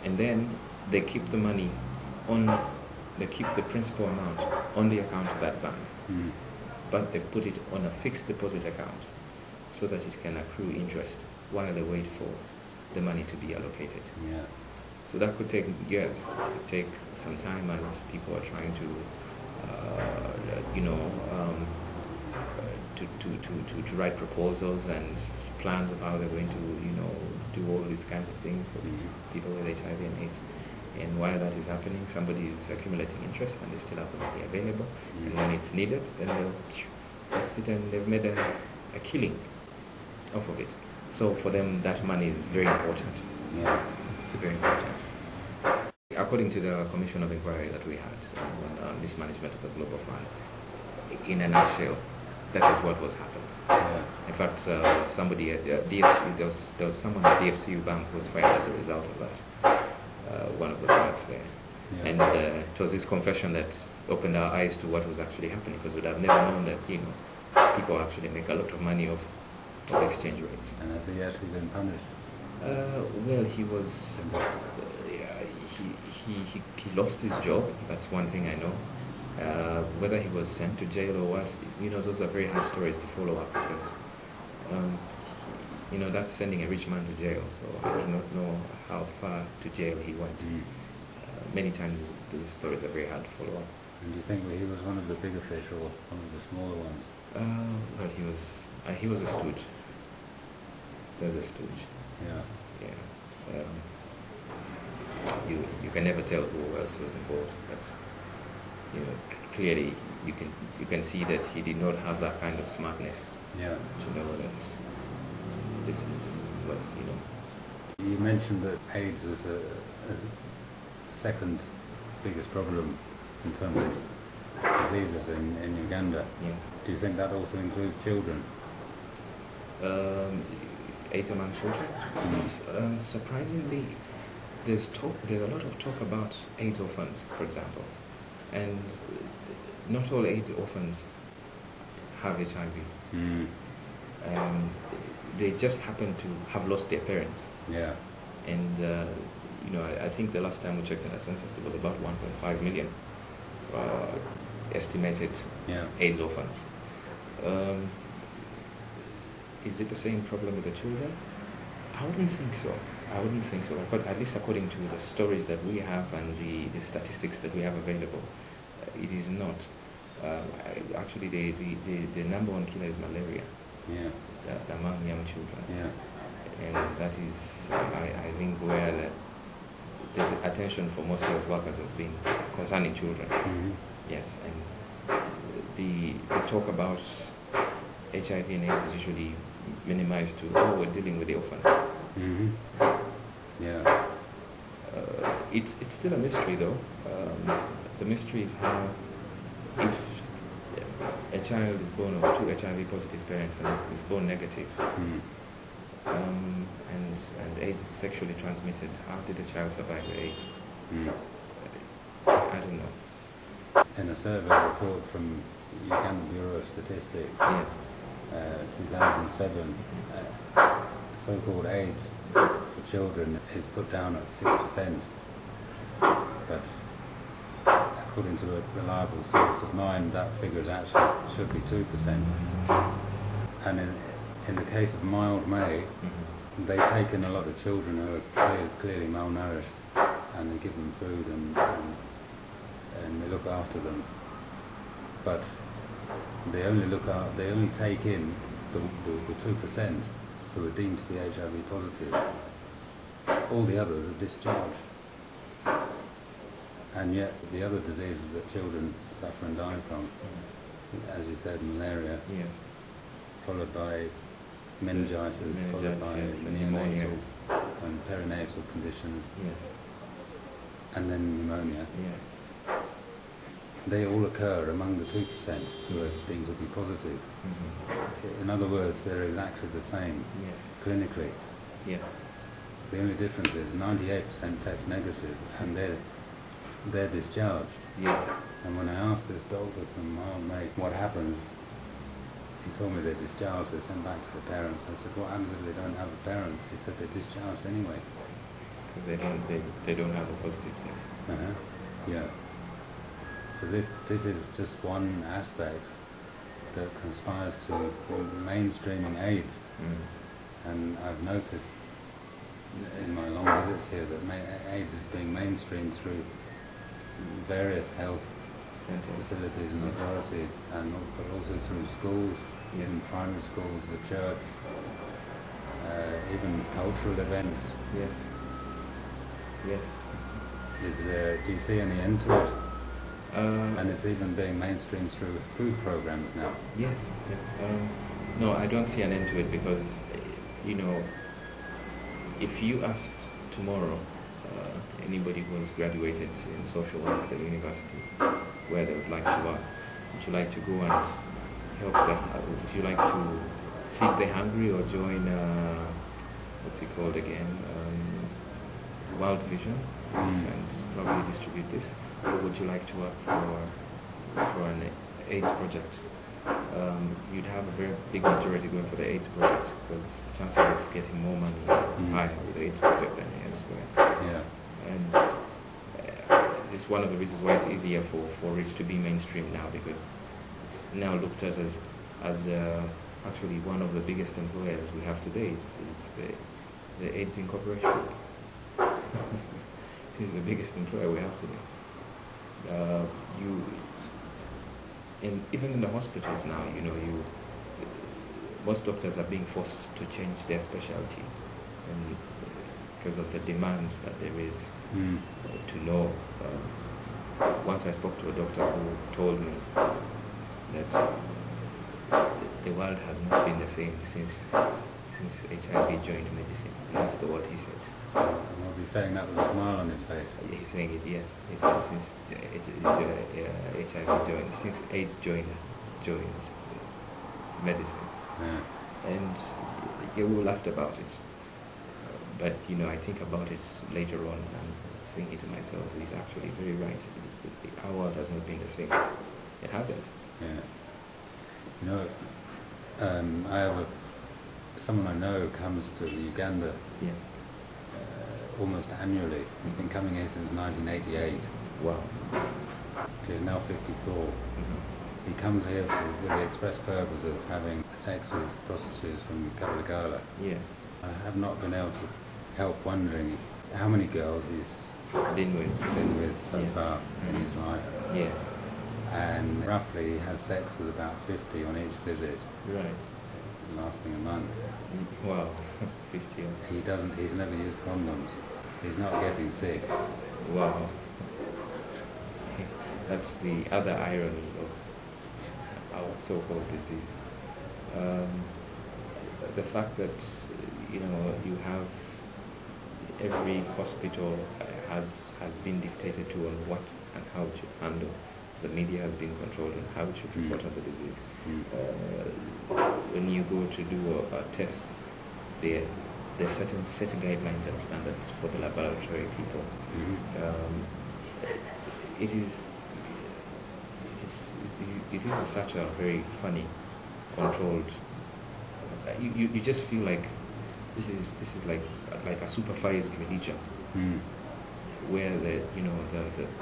and then they keep the money they keep the principal amount on the account of that bank, but they put it on a fixed deposit account so that it can accrue interest while they wait for the money to be allocated. Yeah. So that could take years. It could take some time as people are trying to, to write proposals and plans of how they're going to, do all these kinds of things for people with HIV and AIDS. And while that is happening, somebody is accumulating interest and they still have the money available. And when it's needed, then they'll post it, and they've made a killing off of it. So for them, that money is very important. Yeah. It's very important. According to the Commission of Inquiry that we had on mismanagement of the Global Fund, in a nutshell, that is what was happening. Yeah. In fact, somebody at DFCU, there was someone at DFCU Bank who was fired as a result of that. One of the banks there. Yeah. And it was this confession that opened our eyes to what was actually happening, because we'd have never known that, people actually make a lot of money off exchange rates. And has he actually been punished? Well, he was. He lost his job. That's one thing I know. Whether he was sent to jail or what, those are very hard stories to follow up, because that's sending a rich man to jail. So I do not know how far to jail he went. Many times those stories are very hard to follow up. And do you think that he was one of the bigger fish or one of the smaller ones? Well, he was a stooge. There's a stooge. Yeah. Yeah. You can never tell who else was involved, but clearly you can see that he did not have that kind of smartness. Yeah. To know that this is what's You mentioned that AIDS was the second biggest problem in terms of diseases in Uganda. Yes. Do you think that also includes children? AIDS among children? Surprisingly, there's a lot of talk about AIDS orphans, for example, and not all AIDS orphans have HIV. They just happen to have lost their parents. Yeah. And I think the last time we checked in the census, it was about 1.5 million estimated AIDS orphans. Is it the same problem with the children? I wouldn't think so. But at least according to the stories that we have and the statistics that we have available, it is not. Actually, the number one killer is malaria. Yeah. Among young children. Yeah. And that is, I think, where the attention for most health workers has been concerning children. Yes, and the talk about HIV and AIDS is usually minimized to, we're dealing with the orphans. Yeah. It's still a mystery, though. The mystery is how, if a child is born of two HIV positive parents and is born negative, and AIDS is sexually transmitted, how did the child survive the AIDS? I don't know. In a survey report from Uganda Bureau of Statistics, 2007, so-called AIDS for children is put down at 6%, but according to a reliable source of mine, that figure actually should be 2%. And in the case of mild May, they take in a lot of children who are clearly malnourished, and they give them food and they look after them. But they only take in the 2% who are deemed to be HIV positive. All the others are discharged. And yet the other diseases that children suffer and die from, as you said, malaria, followed by meningitis, followed by neonatal and perinatal conditions, and then pneumonia. They all occur among the 2% who are deemed to be positive. In other words, they're exactly the same clinically. The only difference is 98% test negative, and they're discharged. And when I asked this doctor from mild May what happens, he told me they're discharged, they're sent back to the parents. I said, what happens if they don't have a parents? He said they're discharged anyway. because they don't have a positive test. Uh-huh. Yeah. So this is just one aspect that conspires to mainstreaming AIDS. And I've noticed in my long visits here that AIDS is being mainstreamed through various health facilities and authorities, but also through schools, even primary schools, the church, even cultural events. Yes. Yes. Do you see any end to it? And it's even being mainstreamed through food programs now. Yes, yes. No, I don't see an end to it because, if you asked tomorrow anybody who has graduated in social work at the university where they would like to work, would you like to go and help would you like to feed the hungry or join, what's it called again, World Vision, and probably distribute this, or would you like to work for an AIDS project? You'd have a very big majority going for the AIDS project because the chances of getting more money are higher with the AIDS project than elsewhere. Yeah. And it's one of the reasons why it's easier for it to be mainstream now, because it's now looked at as actually one of the biggest employers we have today is the AIDS Incorporation. It is the biggest employer we have today. Even in the hospitals now, most doctors are being forced to change their specialty, and because of the demand that there is to know. Once I spoke to a doctor who told me that the world has not been the same since HIV joined medicine. And that's what he said. And was he saying that with a smile on his face? He's saying it, yes. He said since HIV joined, since AIDS joined medicine. Yeah. And we laughed about it. But, I think about it later on and thinking to myself, he's actually very right. Our world has not been the same. It hasn't. Yeah. I have someone I know comes to Uganda. Yes. Almost annually. He's been coming here since 1988. Wow. He's now 54. Mm-hmm. He comes here with the express purpose of having sex with prostitutes from Kabalagala. Yes. I have not been able to help wondering how many girls he's been with so far in his life. Yeah. And roughly he has sex with about 50 on each visit. Right. Lasting a month. Wow. 50. He's never used condoms. He's not getting sick. Wow. That's the other irony of our so-called disease. The fact that, you have every hospital has been dictated to on what and how it should handle. The media has been controlled on how it should report on the disease. When you go to do a test, there are certain set guidelines and standards for the laboratory people. It is such a very funny, controlled. You just feel like this is like a supervised religion, where the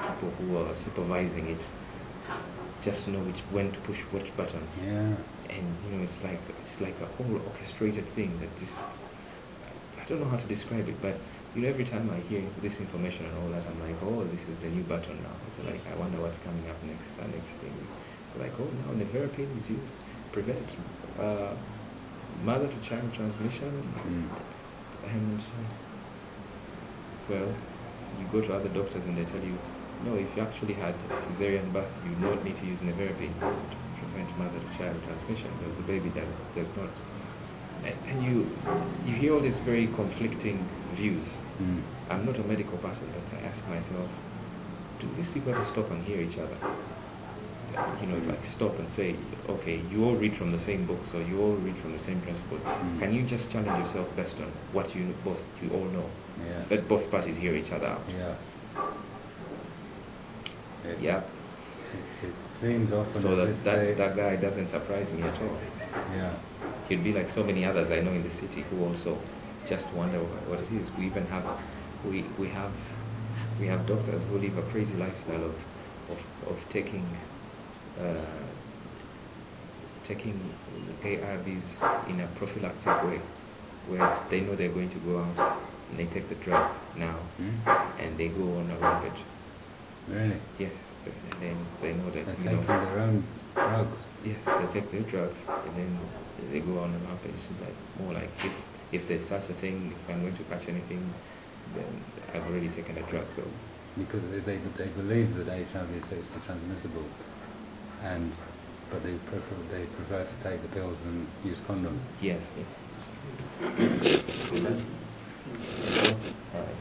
people who are supervising it just know when to push which buttons. Yeah. And it's like a whole orchestrated thing that just, I don't know how to describe it, but every time I hear this information and all that, I'm like, oh, this is the new button now. So like, I wonder what's coming up next. The next thing. So like, oh, now nevirapine is used prevent mother-to-child transmission, and well, you go to other doctors and they tell you, no, if you actually had cesarean birth, you don't need to use nevirapine to prevent mother-to-child transmission because the baby does not. And you hear all these very conflicting views. I'm not a medical person, but I ask myself, do these people ever stop and hear each other? Like stop and say, okay, you all read from the same books or you all read from the same principles. Can you just challenge yourself based on what you all know? Yeah. Let both parties hear each other out. Yeah. It seems often so as that guy doesn't surprise me at all. Yeah. He'd be like so many others I know in the city who also just wonder what it is. We even have we have doctors who live a crazy lifestyle of taking taking ARVs in a prophylactic way, where they know they're going to go out and they take the drug now, and they go on a rampage. Really? Yes, and then they know that they're taking their own drugs. Yes, they take their drugs and then they go on a rampage. It's like more like if there's such a thing, if I'm going to catch anything, then I've already taken a drug. So because they believe that HIV is sexually transmissible, but they prefer to take the pills and use condoms. Yes. Yeah. All right.